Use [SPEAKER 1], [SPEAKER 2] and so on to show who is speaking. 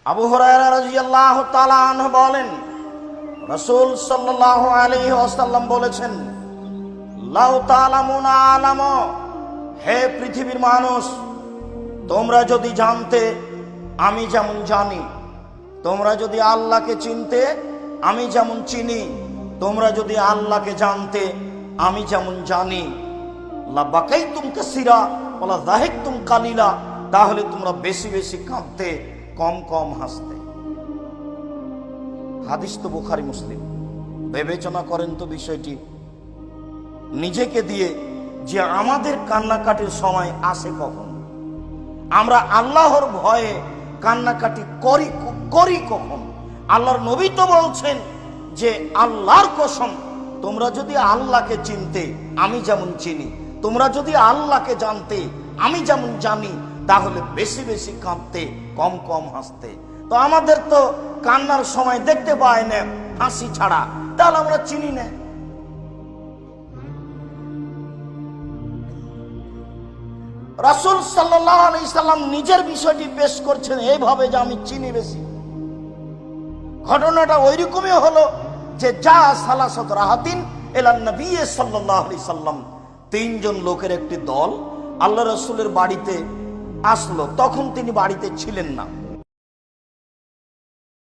[SPEAKER 1] আবু হুরায়রা রাদিয়াল্লাহু তাআলা আনহু বলেন, রাসূল সাল্লাল্লাহু আলাইহি ওয়াসাল্লাম বলেছেন, লাউ তা'লামুনা আলাম, হে পৃথিবীর মানুষ, তোমরা যদি জানতে আমি যেমন জানি, তোমরা যদি আল্লাহকে চিনতে আমি যেমন চিনি, তোমরা যদি আল্লাহকে জানতে আমি যেমন জানি, লা বাকাইতুম কাসীরা ওয়ালা যাহিকতুম কালিলা, তাহলে তোমরা বেশি বেশি কাঁদতে, কম কম হাসতে। হাদিস তো বুখারী মুসলিম। বিবেচনা করেন তো বিষয়টি নিজেকে দিয়ে, যে আমাদের কান্নাকাটির সময় আসে কখন, আমরা আল্লাহর ভয়ে কান্নাকাটি করি কখন। আল্লাহর নবী তো বলছেন যে আল্লাহর কসম, তোমরা যদি আল্লাহকে চিনতে আমি যেমন চিনি, তোমরা যদি আল্লাহকে জানতে আমি যেমন জানি, তাহলে বেশি বেশি কাঁদতে, কম কম হাসতে। তো আমাদের তো কান্নার সময় দেখতে পায় না হাসি ছাড়া, তাহলে আমরা চিনি না। রাসূল সাল্লাল্লাহু আলাইহি সাল্লাম নিজের বিষয়টি পেশ করছেন এইভাবে যে আমি চিনি বেশি। ঘটনাটা ওইরকমই হলো যে যা সালাসাত রাহাতিন ইলা নবী সাল্লাল্লাহু আলাইহি সাল্লাম, তিনজন লোকের একটি দল আল্লাহ রাসূলের বাড়িতে আসলো। তখন তিনি বাড়িতে ছিলেন না।